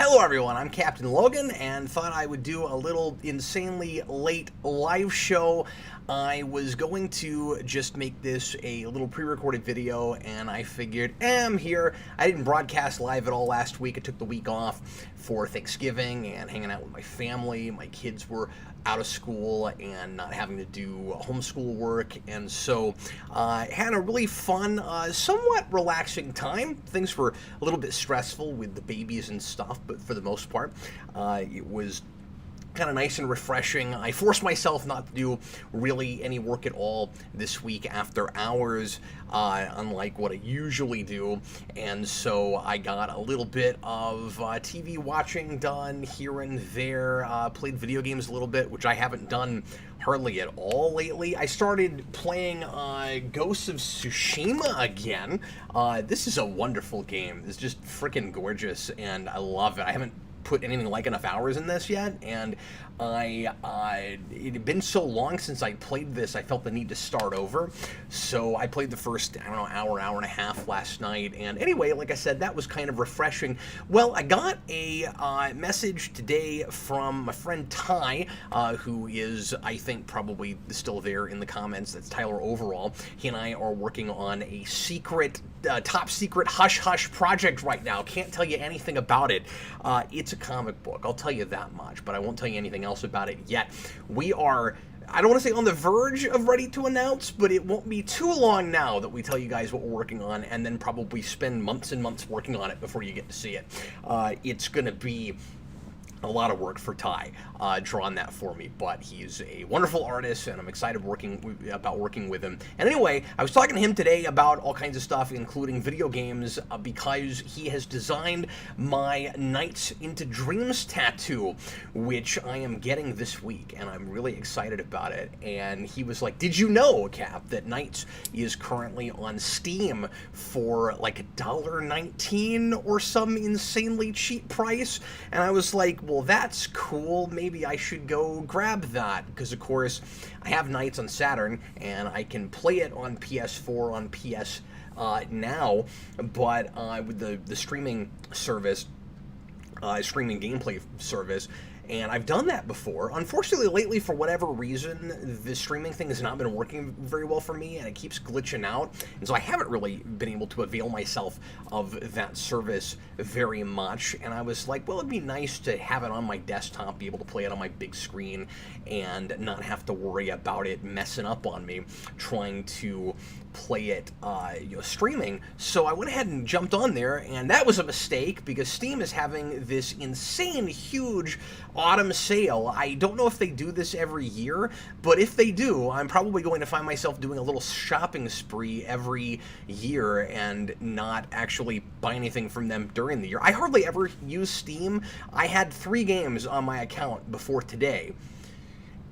Hello everyone, I'm Captain Logan and thought I would do a little insanely late live show. I was going to just make this a little pre-recorded video and I figured, I'm here. I didn't broadcast live at all last week. I took the week off for Thanksgiving and hanging out with my family. My kids were out of school and not having to do homeschool work, and so I had a really fun, somewhat relaxing time. Things were a little bit stressful with the babies and stuff, but for the most part, it was kind of nice and refreshing. I forced myself not to do really any work at all this week after hours, unlike what I usually do, and so I got a little bit of TV watching done here and there, played video games a little bit, which I haven't done hardly at all lately. I started playing Ghosts of Tsushima again. This is a wonderful game. It's just freaking gorgeous, and I love it. I haven't put anything like enough hours in this yet, and it had been so long since I played this, I felt the need to start over. So I played the first, I don't know, hour and a half last night, and anyway, like I said, that was kind of refreshing. Well, I got a message today from my friend Ty, who is, I think, probably still there in the comments. That's Tyler Overall. He and I are working on a secret, top secret hush-hush project right now. Can't tell you anything about it. It's a comic book, I'll tell you that much, but I won't tell you anything else about it yet. We are, I don't want to say on the verge of ready to announce, but it won't be too long now that we tell you guys what we're working on, and then probably spend months and months working on it before you get to see it. It's going to be a lot of work for Ty, drawing that for me, but he's a wonderful artist, and I'm excited about working with him. And anyway, I was talking to him today about all kinds of stuff, including video games, because he has designed my Nights into Dreams tattoo, which I am getting this week, and I'm really excited about it. And he was like, did you know, Cap, that Nights is currently on Steam for like $1.19 or some insanely cheap price? And I was like, well, that's cool. Maybe I should go grab that, because of course I have Nights on Saturn and I can play it on PS4, on PS now, but with the streaming service, streaming gameplay service. And I've done that before. Unfortunately, lately, for whatever reason, the streaming thing has not been working very well for me, and it keeps glitching out. And so I haven't really been able to avail myself of that service very much. And I was like, well, it'd be nice to have it on my desktop, be able to play it on my big screen, and not have to worry about it messing up on me trying to play it streaming. So I went ahead and jumped on there, and that was a mistake because Steam is having this insane huge autumn sale. I don't know if they do this every year, but if they do, I'm probably going to find myself doing a little shopping spree every year and not actually buy anything from them during the year. I hardly ever use Steam. I had 3 games on my account before today,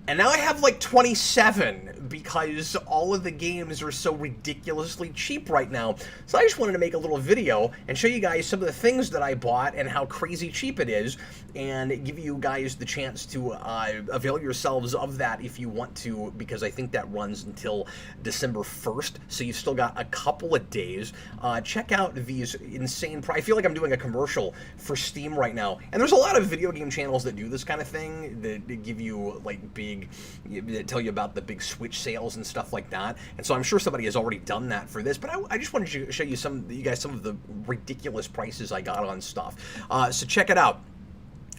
and now I have like 27 because all of the games are so ridiculously cheap right now. So I just wanted to make a little video and show you guys some of the things that I bought and how crazy cheap it is, and give you guys the chance to avail yourselves of that if you want to, because I think that runs until December 1st, so you've still got a couple of days. Check out these insane I feel like I'm doing a commercial for Steam right now, and there's a lot of video game channels that do this kind of thing, that give you like that tell you about the big Switch sales and stuff like that, and so I'm sure somebody has already done that for this, but I just wanted to show you guys some of the ridiculous prices I got on stuff. So check it out.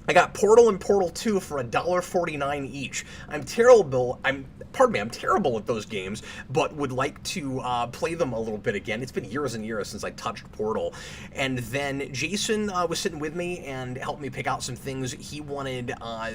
I got Portal and Portal 2 for $1.49 each. I'm terrible at those games, but would like to play them a little bit again. It's been years and years since I touched Portal. And then Jason was sitting with me and helped me pick out some things. He wanted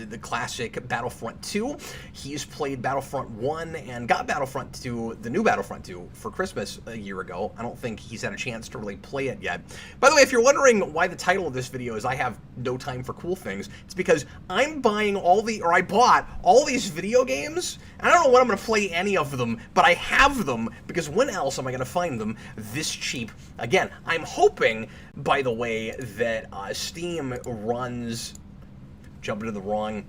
the classic Battlefront 2. He's played Battlefront 1 and got Battlefront 2, the new Battlefront 2, for Christmas a year ago. I don't think he's had a chance to really play it yet. By the way, if you're wondering why the title of this video is I Have No Time for Cool Things, it's because I bought all these video games, and I don't know when I'm going to play any of them, but I have them, because when else am I going to find them this cheap? Again, I'm hoping, by the way, that Steam runs, jumping to the wrong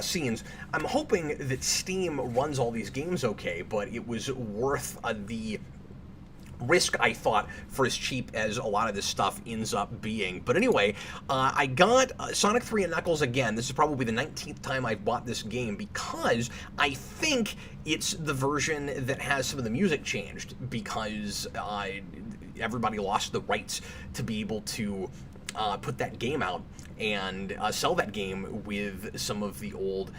scenes, I'm hoping that Steam runs all these games okay, but it was worth the risk, I thought, for as cheap as a lot of this stuff ends up being. But anyway, I got Sonic 3 and Knuckles again. This is probably the 19th time I've bought this game, because I think it's the version that has some of the music changed, because everybody lost the rights to be able to put that game out and sell that game with some of the old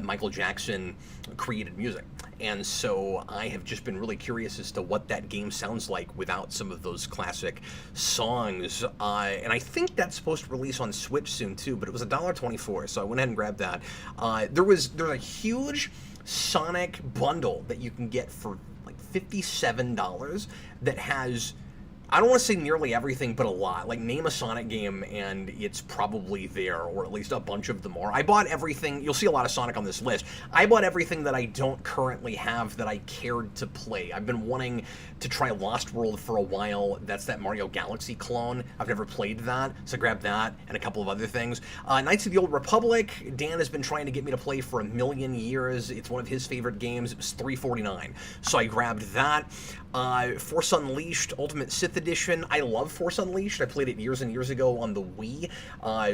Michael Jackson created music. And so I have just been really curious as to what that game sounds like without some of those classic songs. And I think that's supposed to release on Switch soon too, but it was $1.24, so I went ahead and grabbed that. There's a huge Sonic bundle that you can get for like $57 that has, I don't want to say nearly everything, but a lot. Like, name a Sonic game, and it's probably there, or at least a bunch of them are. I bought everything. You'll see a lot of Sonic on this list. I bought everything that I don't currently have that I cared to play. I've been wanting to try Lost World for a while. That's that Mario Galaxy clone. I've never played that, so I grabbed that and a couple of other things. Knights of the Old Republic, Dan has been trying to get me to play for a million years. It's one of his favorite games. It was $3.49, so I grabbed that. Force Unleashed Ultimate Sith Edition. I love Force Unleashed. I played it years and years ago on the Wii,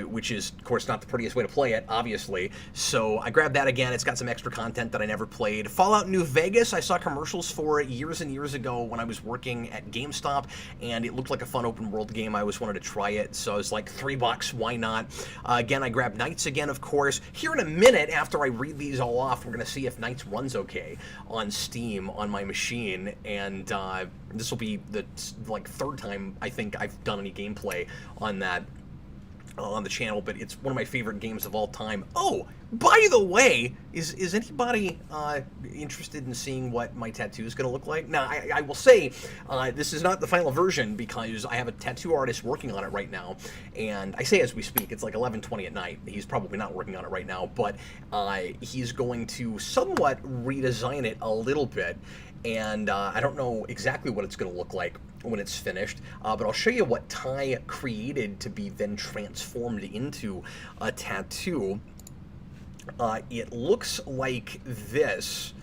which is, of course, not the prettiest way to play it, obviously. So I grabbed that again. It's got some extra content that I never played. Fallout New Vegas, I saw commercials for it years and years ago when I was working at GameStop, and it looked like a fun open world game. I always wanted to try it, so I was like, $3, why not? Again, I grabbed Knights again, of course. Here in a minute, after I read these all off, we're going to see if Knights runs okay on Steam on my machine, and this will be the third time I think I've done any gameplay on that on the channel, but it's one of my favorite games of all time. Oh, by the way, is anybody interested in seeing what my tattoo is going to look like? Now, I will say, this is not the final version, because I have a tattoo artist working on it right now, and I say as we speak, it's like 11:20 at night. He's probably not working on it right now, but he's going to somewhat redesign it a little bit, and I don't know exactly what it's going to look like when it's finished, but I'll show you what Ty created to be then transformed into a tattoo. It looks like this,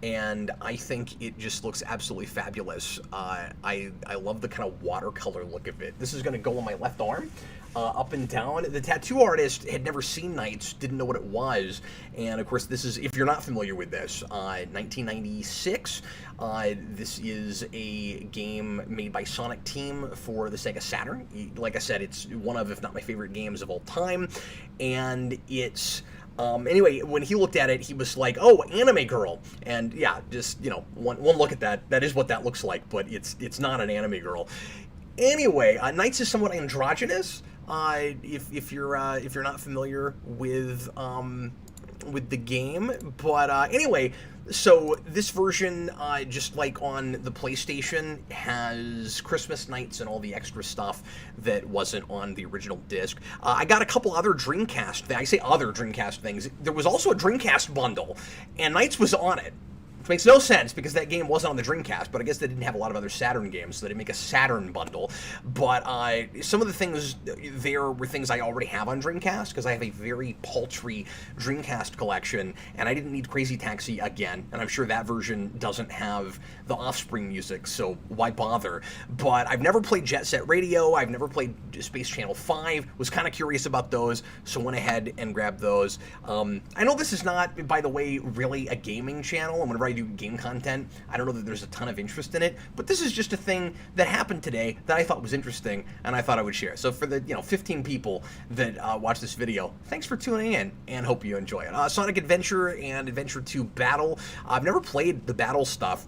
and I think it just looks absolutely fabulous. I love the kind of watercolor look of it. This is going to go on my left arm, up and down. The tattoo artist had never seen Knights, didn't know what it was, and of course this is, if you're not familiar with this, 1996. This is a game made by Sonic Team for the Sega Saturn. Like I said, it's one of, if not my favorite games of all time, and it's anyway, when he looked at it, he was like, "Oh, anime girl," and yeah, just, you know, one look at that. That is what that looks like, but it's not an anime girl. Anyway, Knights is somewhat androgynous. If you're not familiar with the game, but anyway. So this version, just like on the PlayStation, has Christmas Nights and all the extra stuff that wasn't on the original disc. I got a couple other Dreamcast things. I say other Dreamcast things. There was also a Dreamcast bundle, and Nights was on it. Which makes no sense, because that game wasn't on the Dreamcast, but I guess they didn't have a lot of other Saturn games, so they didn't make a Saturn bundle. But some of the things there were things I already have on Dreamcast, because I have a very paltry Dreamcast collection, and I didn't need Crazy Taxi again, and I'm sure that version doesn't have the Offspring music, so why bother? But I've never played Jet Set Radio, I've never played Space Channel 5, was kind of curious about those, so went ahead and grabbed those. I know this is not, by the way, really a gaming channel, and whenever I do game content, I don't know that there's a ton of interest in it, but this is just a thing that happened today that I thought was interesting, and I thought I would share. So for the 15 people that watch this video, thanks for tuning in, and hope you enjoy it. Sonic Adventure and Adventure 2 Battle. I've never played the Battle stuff.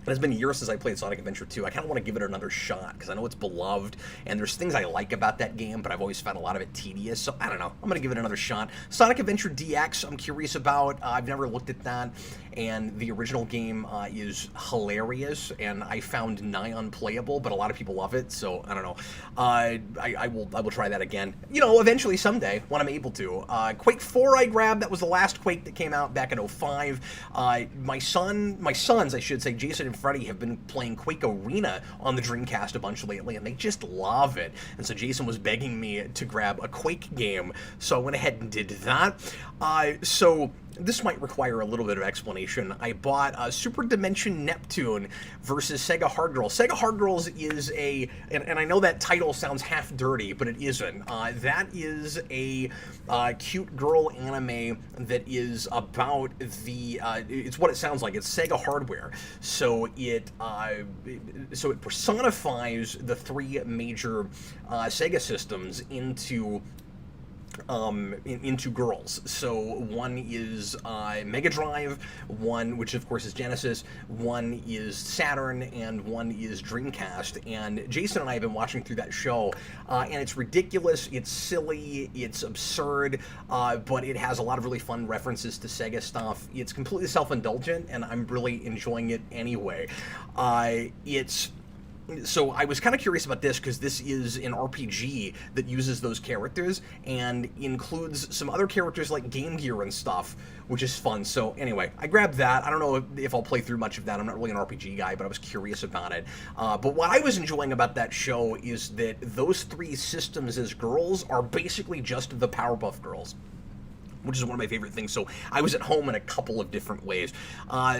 It's been years since I played Sonic Adventure 2. I kind of want to give it another shot, because I know it's beloved, and there's things I like about that game, but I've always found a lot of it tedious, so I don't know. I'm going to give it another shot. Sonic Adventure DX, I'm curious about. I've never looked at that, and the original game is hilarious, and I found nigh unplayable, but a lot of people love it, so I don't know. I will try that again. You know, eventually, someday, when I'm able to. Quake 4 I grabbed. That was the last Quake that came out back in 05. My sons, I should say, Jason and Freddie, have been playing Quake Arena on the Dreamcast a bunch lately, and they just love it. And so Jason was begging me to grab a Quake game, so I went ahead and did that. So this might require a little bit of explanation. I bought Super Dimension Neptune versus Sega Hard Girls. Sega Hard Girls is and I know that title sounds half dirty, but it isn't. That is a cute girl anime that is about it's what it sounds like. It's Sega hardware. So it personifies the three major Sega systems into girls. So one is Mega Drive, one, which of course is Genesis, one is Saturn, and one is Dreamcast. And Jason and I have been watching through that show, and it's ridiculous, it's silly, it's absurd, but it has a lot of really fun references to Sega stuff. It's completely self-indulgent, and I'm really enjoying it anyway. So I was kind of curious about this because this is an RPG that uses those characters and includes some other characters like Game Gear and stuff, which is fun. So anyway, I grabbed that. I don't know if I'll play through much of that. I'm not really an RPG guy, but I was curious about it. But what I was enjoying about that show is that those three systems as girls are basically just the Powerpuff Girls, which is one of my favorite things. So I was at home in a couple of different ways.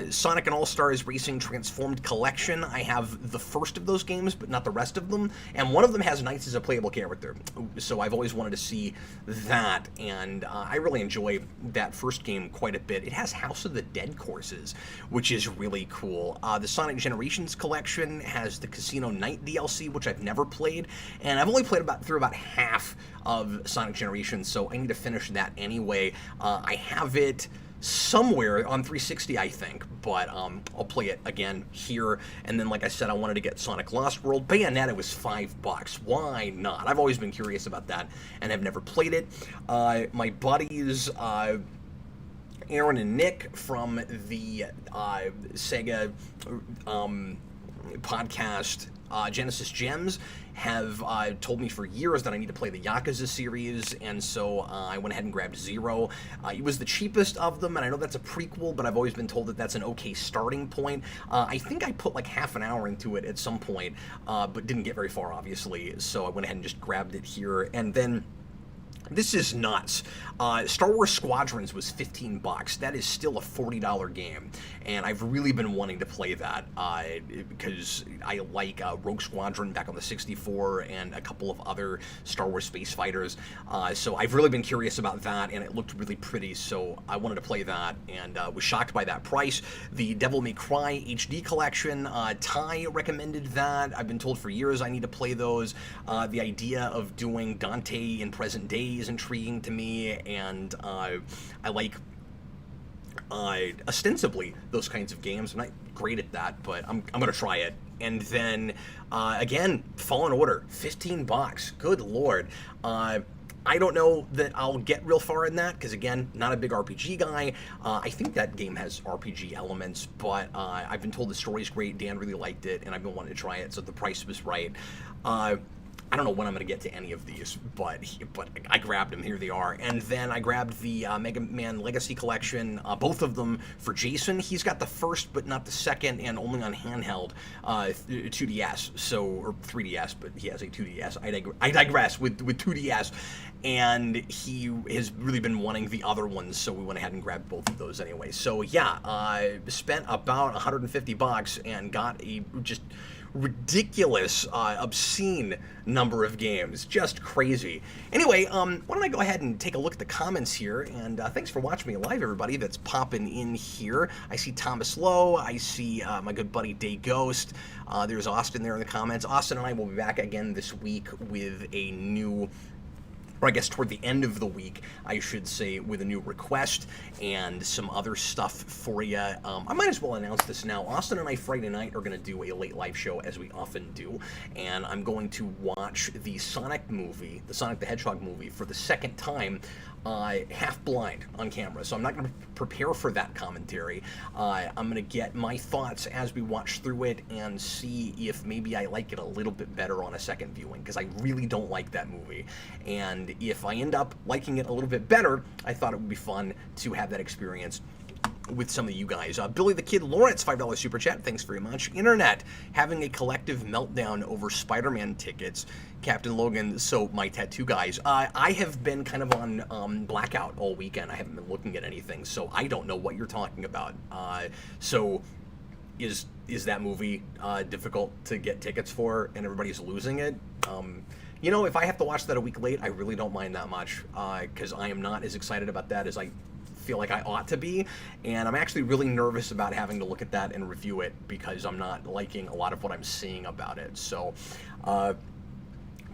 Sonic and All-Stars Racing Transformed Collection. I have the first of those games, but not the rest of them. And one of them has Knights as a playable character. So I've always wanted to see that. And I really enjoy that first game quite a bit. It has House of the Dead courses, which is really cool. The Sonic Generations Collection has the Casino Night DLC, which I've never played. And I've only played through about half of Sonic Generations, so I need to finish that anyway. I have it somewhere on 360, I think, but I'll play it again here. And then, like I said, I wanted to get Sonic Lost World. Bayonetta was $5. Why not? I've always been curious about that and have never played it. My buddies, Aaron and Nick from the Sega podcast Genesis Gems have told me for years that I need to play the Yakuza series, and so I went ahead and grabbed Zero. It was the cheapest of them, and I know that's a prequel, but I've always been told that that's an okay starting point. I think I put like half an hour into it at some point, but didn't get very far, obviously, so I went ahead and just grabbed it here. And then this is nuts. Star Wars Squadrons was $15. That is still a $40 game, and I've really been wanting to play that because I like Rogue Squadron back on the 64 and a couple of other Star Wars space fighters. So I've really been curious about that, and it looked really pretty, so I wanted to play that, and was shocked by that price. The Devil May Cry HD collection, Ty recommended that. I've been told for years I need to play those. The idea of doing Dante in present day is intriguing to me, and I like ostensibly those kinds of games. I'm not great at that, but I'm gonna try it. And then again, Fallen Order, $15. Good lord. I don't know that I'll get real far in that, because again, not a big RPG guy. I think that game has RPG elements, but I've been told the story's great, Dan really liked it, and I've been wanting to try it, so the price was right. I don't know when I'm going to get to any of these, but I grabbed them. Here they are. And then I grabbed the Mega Man Legacy Collection, both of them for Jason. He's got the first, but not the second, and only on handheld 2DS, so, or 3DS, but he has a 2DS. I digress with 2DS, and he has really been wanting the other ones, so we went ahead and grabbed both of those anyway. So yeah, I spent about $150 and got a just ridiculous, obscene number of games. Just crazy. Anyway, why don't I go ahead and take a look at the comments here, and thanks for watching me live, everybody that's popping in here. I see Thomas Lowe, I see my good buddy Day Ghost, there's Austin there in the comments. Austin and I will be back again this week with a new, or I guess toward the end of the week, I should say, with a new request and some other stuff for you. I might as well announce this now. Austin and I Friday night are going to do a late live show, as we often do, and I'm going to watch the Sonic movie, the Sonic the Hedgehog movie, for the second time, half blind on camera. So I'm not going to prepare for that commentary. I'm going to get my thoughts as we watch through it and see if maybe I like it a little bit better on a second viewing, because I really don't like that movie. And if I end up liking it a little bit better, I thought it would be fun to have that experience with some of you guys. Billy the Kid Lawrence, $5 super chat. Thanks very much. Internet having a collective meltdown over SpiderMan tickets. Captain Logan, so my tattoo guys. I have been kind of on blackout all weekend. I haven't been looking at anything, so I don't know what you're talking about. So is that movie difficult to get tickets for, and everybody's losing it? You know, if I have to watch that a week late, I really don't mind that much, because I am not as excited about that as I feel like I ought to be, and I'm actually really nervous about having to look at that and review it because I'm not liking a lot of what I'm seeing about it. So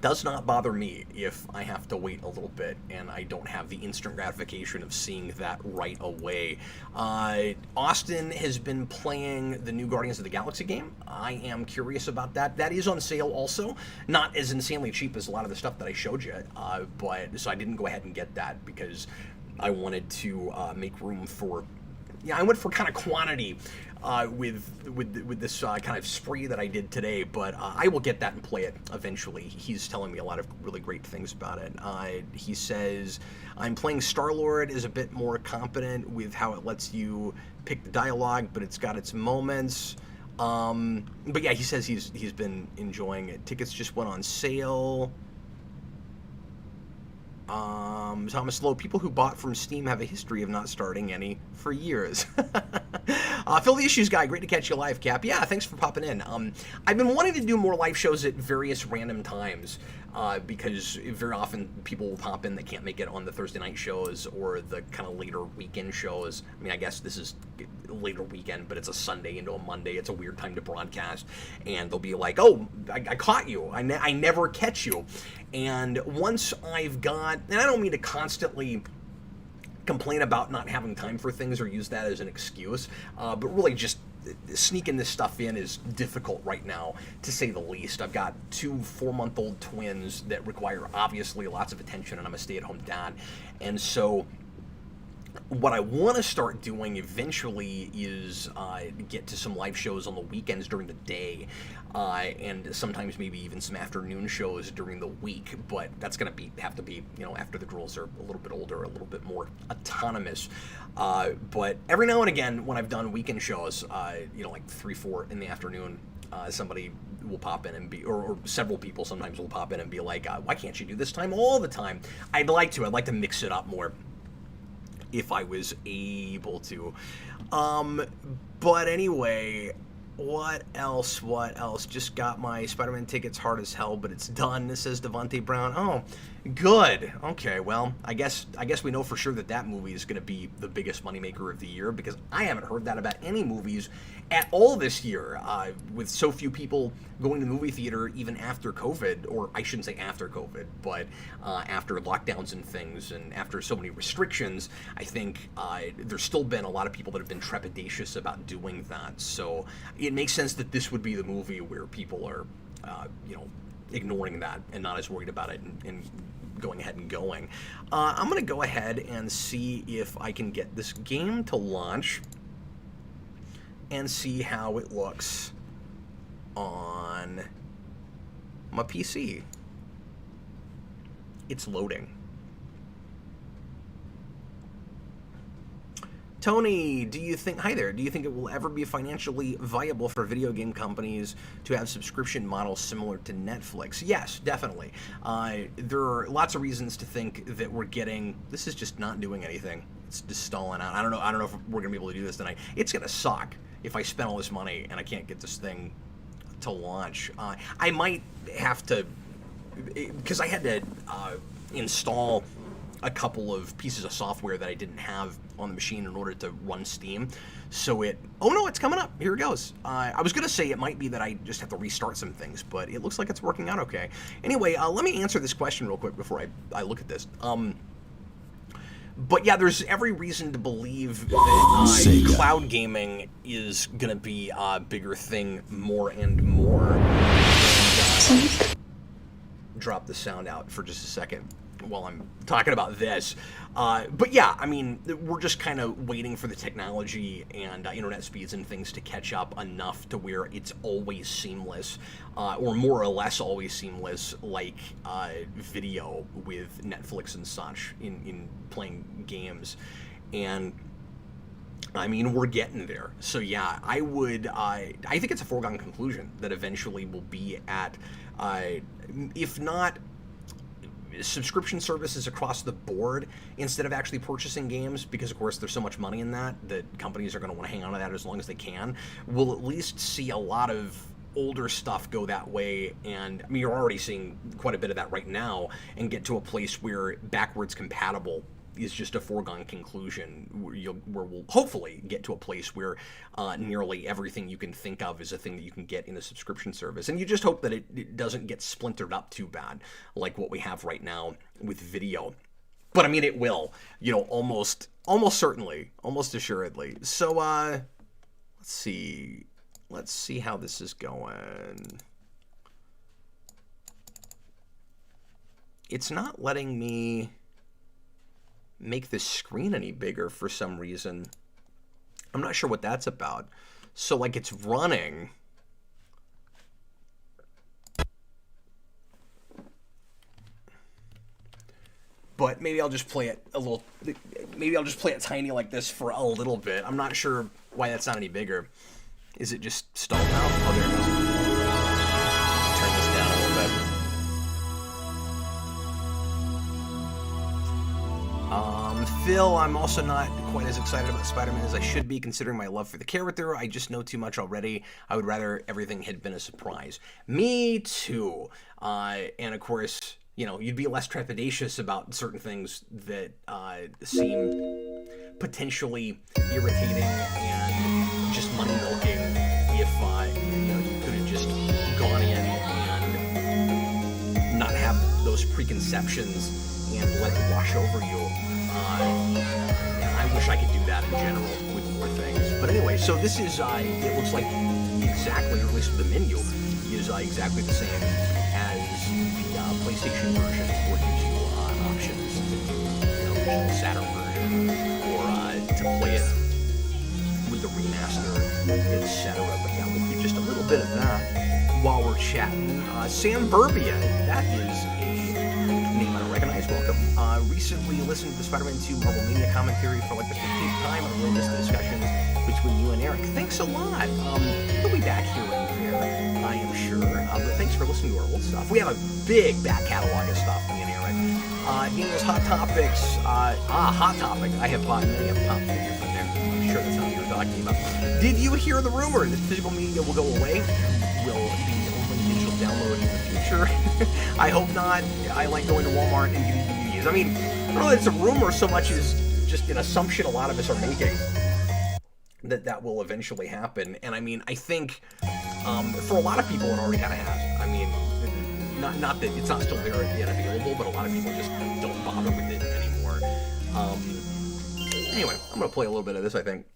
does not bother me if I have to wait a little bit and I don't have the instant gratification of seeing that right away. Austin has been playing the new Guardians of the Galaxy game. I am curious about that. That is on sale also. Not as insanely cheap as a lot of the stuff that I showed you, but so I didn't go ahead and get that because I wanted to make room for, I went for kind of quantity with this kind of spree that I did today, but I will get that and play it eventually. He's telling me a lot of really great things about it. He says, I'm playing Star-Lord is a bit more competent with how it lets you pick the dialogue, but it's got its moments. But yeah, he says he's been enjoying it. Tickets just went on sale. Thomas Lowe, people who bought from Steam have a history of not starting any for years. Phil the Issues Guy, great to catch you live, Cap. Yeah, thanks for popping in. I've been wanting to do more live shows at various random times because very often people will pop in that can't make it on the Thursday night shows or the kind of later weekend shows. I mean, I guess this is later weekend, but it's a Sunday into a Monday. It's a weird time to broadcast. And they'll be like, oh, I caught you. I never catch you. And once I've got, and I don't mean to constantly complain about not having time for things or use that as an excuse, but really just sneaking this stuff in is difficult right now, to say the least. I've got 2 4-month-old twins that require obviously lots of attention, and I'm a stay-at-home dad. And so what I want to start doing eventually is get to some live shows on the weekends during the day, and sometimes maybe even some afternoon shows during the week. But that's going to have to be, you know, after the girls are a little bit older, a little bit more autonomous. But every now and again, when I've done weekend shows, you know, like 3, 4 in the afternoon, somebody will pop in and be, or several people sometimes will pop in and be like, why can't you do this time all the time? I'd like to mix it up more if I was able to. But anyway, what else? Just got my Spider-Man tickets, hard as hell, but it's done. This says Devontae Brown. Oh, good. Okay, well, I guess we know for sure that movie is going to be the biggest moneymaker of the year, because I haven't heard that about any movies at all this year, with so few people going to the movie theater even after COVID, or I shouldn't say after COVID, but after lockdowns and things, and after so many restrictions. I think there's still been a lot of people that have been trepidatious about doing that. So it makes sense that this would be the movie where people are, you know, ignoring that and not as worried about it and going ahead and going. I'm going to go ahead and see if I can get this game to launch and see how it looks on my PC. It's loading. Tony, hi there, do you think it will ever be financially viable for video game companies to have subscription models similar to Netflix? Yes, definitely. There are lots of reasons to think that this is just not doing anything. It's just stalling out. I don't know if we're gonna be able to do this tonight. It's gonna suck if I spend all this money and I can't get this thing to launch. I might have to, because I had to install a couple of pieces of software that I didn't have on the machine in order to run Steam. So oh no, it's coming up. Here it goes. I was gonna say it might be that I just have to restart some things, but it looks like it's working out okay. Anyway, let me answer this question real quick before I look at this. But yeah, there's every reason to believe that cloud gaming is gonna be a bigger thing more and more. And, drop the sound out for just a second while I'm talking about this. But yeah, I mean, we're just kind of waiting for the technology and internet speeds and things to catch up enough to where it's always seamless, or more or less always seamless, like video with Netflix and such in playing games. And I mean, we're getting there. So yeah, I would, I think it's a foregone conclusion that eventually we'll be at, if not subscription services across the board instead of actually purchasing games, because of course there's so much money in that companies are going to want to hang on to that as long as they can. We'll at least see a lot of older stuff go that way, and I mean, you're already seeing quite a bit of that right now, and get to a place where backwards compatible is just a foregone conclusion, where we'll hopefully get to a place where nearly everything you can think of is a thing that you can get in a subscription service. And you just hope that it doesn't get splintered up too bad like what we have right now with video. But I mean, it will, you know, almost certainly, almost assuredly. So let's see how this is going. It's not letting me make this screen any bigger for some reason. I'm not sure what that's about. So like, it's running, but maybe I'll just play it a little, maybe I'll just play it tiny like this for a little bit. I'm not sure why that's not any bigger. Is it just stalled now? Oh, there it is. Turn this down a little bit. Phil, I'm also not quite as excited about Spider-Man as I should be, considering my love for the character. I just know too much already. I would rather everything had been a surprise. Me too. And of course, you know, you'd be less trepidatious about certain things that seem potentially irritating and just money milking if you know, you could have just gone in and not have those preconceptions and let it wash over you. I wish I could do that in general with more things. But anyway, so this is, it looks like exactly, or at least the menu is exactly the same as the PlayStation version, where it gives you options to do, you know, the Saturn version, or to play it with the remaster, etc. But yeah, we'll do just a little bit of that while we're chatting. Sam Burbia, that is a name I don't recognize. Welcome. Recently listened to the Spider-Man 2 Marvel Mania commentary for like the 15th time. I really missed the discussions between you and Eric. Thanks a lot. He'll be back here and there, I am sure. But thanks for listening to our old stuff. We have a big back catalog of stuff, me and Eric. English Hot Topics. Hot Topic. I have bought many of the pop figures in there. I'm sure that's what you were talking about. Did you hear the rumor that physical media will go away? Will be only digital download in the future? I hope not. I like going to Walmart and getting DVDs. I mean, I don't know that it's a rumor so much as just an assumption a lot of us are making that will eventually happen. And I mean, I think for a lot of people it already kind of has. I mean, not that it's not still there yet available, but a lot of people just don't bother with it anymore. Anyway, I'm going to play a little bit of this, I think.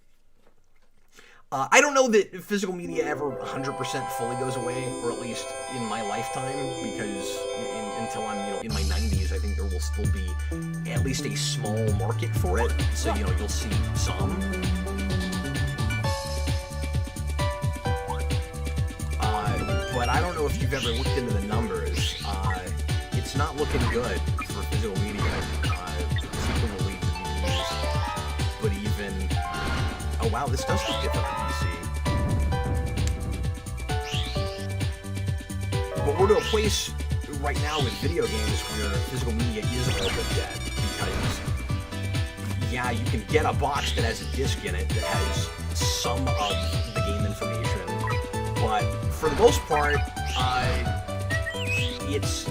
I don't know that physical media ever 100% fully goes away, or at least in my lifetime, because until I'm, you know, in my 90s, I think there will still be at least a small market for it. So, you know, you'll see some. But I don't know if you've ever looked into the numbers. It's not looking good for physical media, particularly the news. But even, oh wow, this does look different on PC. But we're to a place right now with video games where physical media is a little bit dead, because yeah, you can get a box that has a disc in it that has some of the game information, but for the most part, it's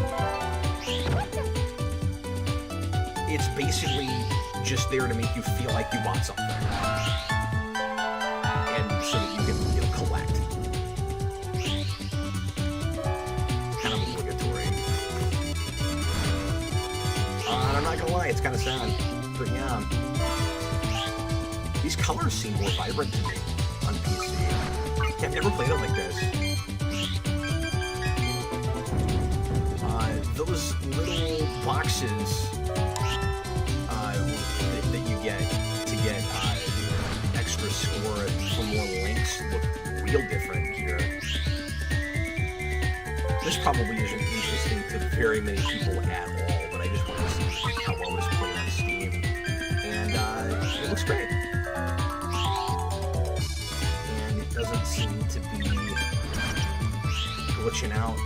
basically just there to make you feel like you bought something, and so that you can, you know, collect. Kind of obligatory. I'm not gonna lie, it's kind of sad, but yeah, these colors seem more vibrant to me on PC. I've never played it like this. Those little boxes that you get to get extra score for more links look real different here. This probably isn't interesting to very many people at all, but I just want to see how well this plays on Steam. And it looks great. glitching out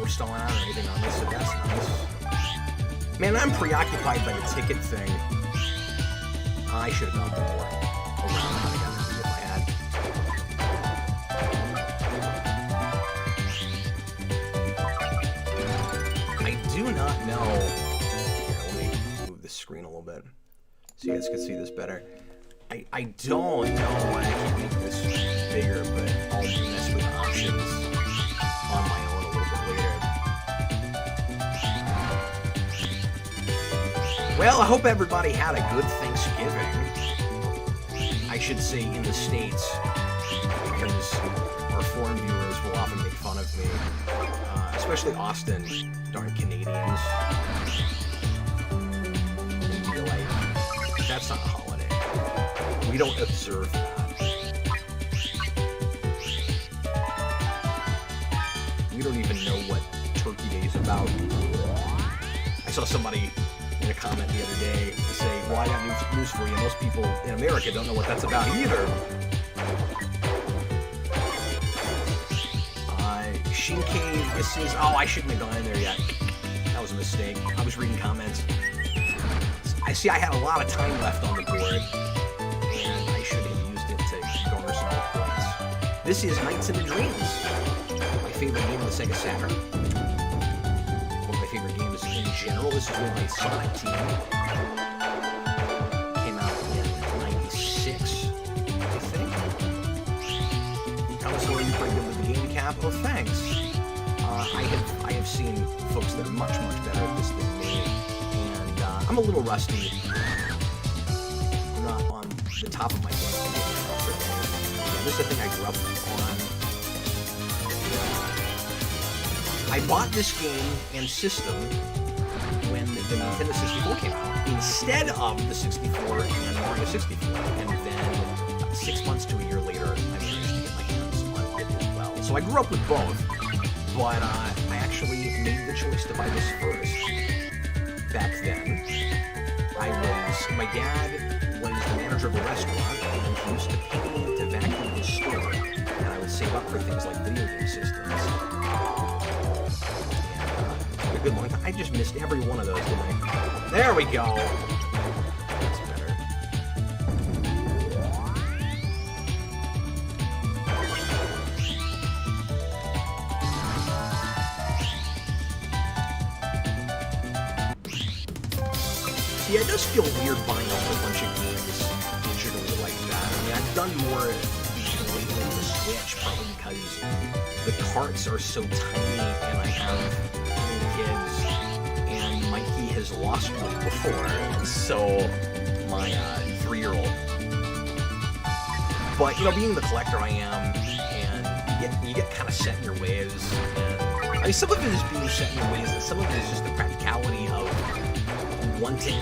or stalling out or anything on this, so that's nice. Man, I'm preoccupied by the ticket thing. I should have gone more around if I had. I do not know. Here, let me move the screen a little bit so you guys can see this better. I don't know why I can't make this bigger, but I'll mess with options on my own a little bit later. Well, I hope everybody had a good Thanksgiving. I should say in the States, because our foreign viewers will often make fun of me, especially Austin, darn Canadians. And be like, that's not a holiday. We don't observe that. We don't even know what Turkey Day is about. I saw somebody in a comment the other day say, well, I got news for you. Most people in America don't know what that's about either. Shinkei, this is... Oh, I shouldn't have gone in there yet. That was a mistake. I was reading comments. I see I had a lot of time left on the board, and I should have used it to garner some more points. This is Nights into Dreams, my favorite game on the Sega Saturn. One of my favorite games in general. This is with my Sonic team. Came out in '96, I think. Thomas, you're pretty good with the game cap. Oh, thanks. I have seen folks that are much, much better at this than me. I'm a little rusty. I'm not on the top of my game. Yeah, this is the thing I grew up on. I bought this game and system when the Nintendo 64 came out, instead of the 64 and Mario 64. And then 6 months to a year later, I managed to get my hands on it as well. So I grew up with both, but I actually made the choice to buy this first. Back then, my dad was the manager of a restaurant, and he used to pay me to vacuum his store, and I would save up for things like video game systems. And, a good long time. I just missed every one of those, didn't I? There we go! That's better. Yeah, it does feel weird buying up a bunch of games digitally like that. I mean, I've done more digitally with the Switch, probably because the carts are so tiny and I have little kids, and Mikey has lost one before, and so my 3-year-old. But, you know, being the collector I am, and you get kind of set in your ways, and I mean, some of it is being set in your ways, and some of it is just the practicality of wanting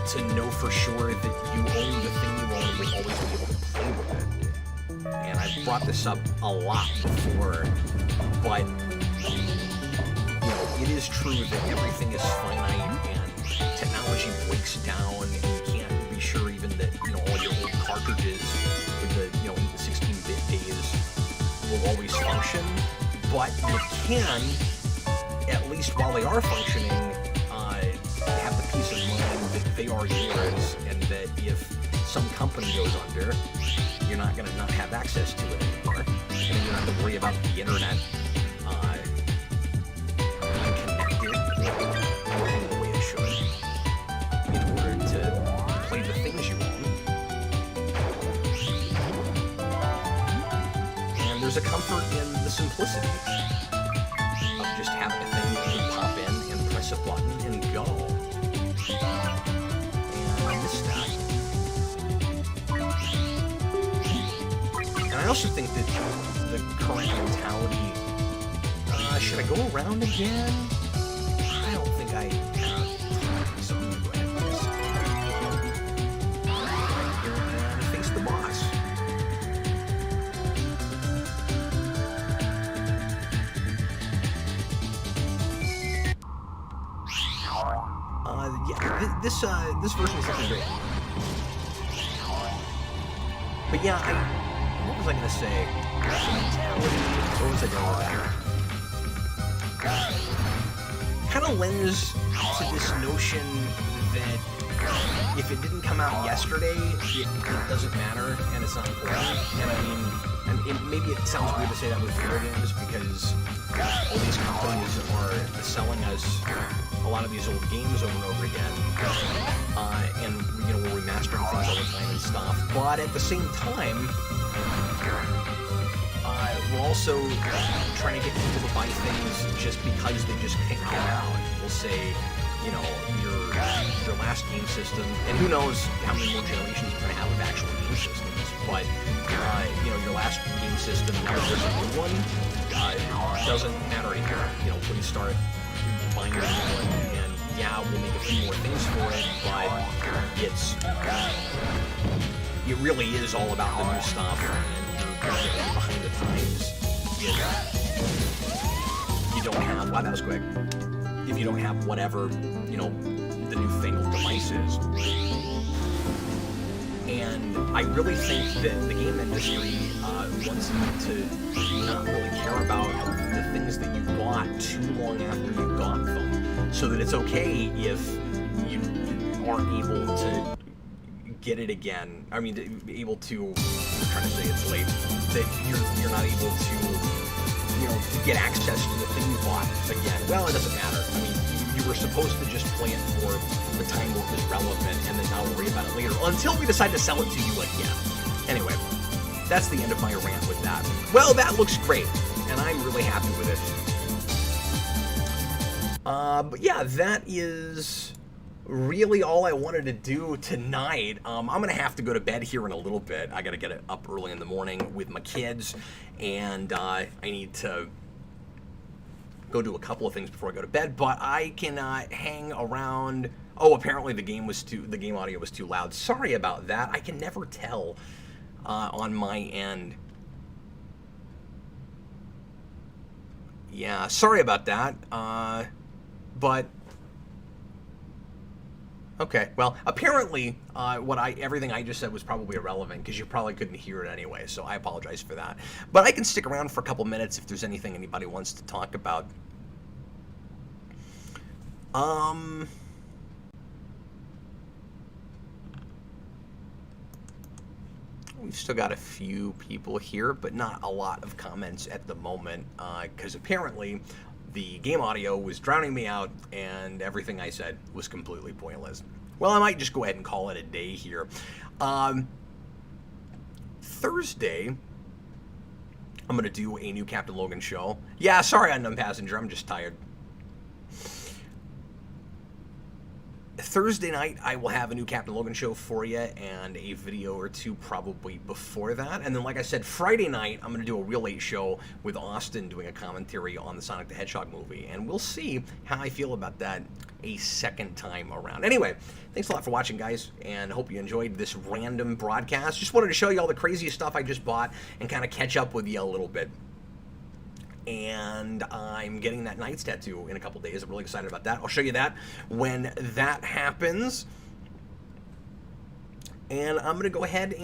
to know for sure that you own the thing you own and will always be able to play with it. And I've brought this up a lot before, but you know, it is true that everything is finite and technology breaks down, and you can't be sure even that, you know, all your old cartridges with the, you know, 8 and 16-bit days will always function, but you can, at least while they are functioning, have the peace of mind that they are yours, and that if some company goes under, you're not going to not have access to it anymore, and you don't have to worry about the internet being connected or working the way it should in order to play the things you own. And there's a comfort in the simplicity of just having a thing that you can pop in and press a button and go. And I miss that. And I also think that the current mentality, should I go around again? I don't think I have, so I'm gonna go ahead and just right here and face the boss. Yeah, this version is something great. But yeah, what was I gonna say? Mentality. What was I going with that? kind of lends to this notion that if it didn't come out yesterday, it doesn't matter and it's not important. And I mean, maybe it sounds weird to say that with video games because all these companies are selling us a lot of these old games over and over again, and you know, we're remastering things all the time and stuff. But at the same time, we're also trying to get people to buy things just because they just can't get out. We'll say, you know, your last game system, and who knows how many more generations you're going to have of actual game systems, but, you know, your last game system, now there's a new one, doesn't matter anymore. You know, when you start buying your new one, and yeah, we'll make a few more things for it, but it really is all about the new stuff, and you're getting behind the times if you don't have, wow, that was quick. If you don't have whatever, you know, the newfangled device is. And I really think that the game industry wants you to not really care about the things that you bought too long after you got them, so that it's okay if you aren't able to get it again. I mean, able to, I'm trying to say it's late, that you're not able to, you know, get access to the thing you bought again. Well, it doesn't matter. I mean, you were supposed to just play it for the time where it was relevant and then not worry about it later until we decide to sell it to you again. Anyway, that's the end of my rant with that. Well, that looks great, and I'm really happy with it. But yeah, that is really all I wanted to do tonight. I'm gonna have to go to bed here in a little bit. I gotta get up early in the morning with my kids, and I need to go do a couple of things before I go to bed, but I can hang around. Oh, apparently the game audio was too loud. Sorry about that. I can never tell on my end. Yeah, sorry about that. But okay, well, apparently everything I just said was probably irrelevant because you probably couldn't hear it anyway, so I apologize for that. But I can stick around for a couple minutes if there's anything anybody wants to talk about. We've still got a few people here, but not a lot of comments at the moment, because apparently the game audio was drowning me out and everything I said was completely pointless. Well, I might just go ahead and call it a day here. Thursday, I'm going to do a new Captain Logan show. Yeah, sorry, Unknown Passenger, I'm just tired. Thursday night, I will have a new Captain Logan show for you and a video or two probably before that. And then, like I said, Friday night, I'm going to do a real late show with Austin doing a commentary on the Sonic the Hedgehog movie. And we'll see how I feel about that a second time around. Anyway, thanks a lot for watching, guys, and hope you enjoyed this random broadcast. Just wanted to show you all the craziest stuff I just bought and kind of catch up with you a little bit. And I'm getting that Knight's tattoo in a couple days. I'm really excited about that. I'll show you that when that happens. And I'm going to go ahead and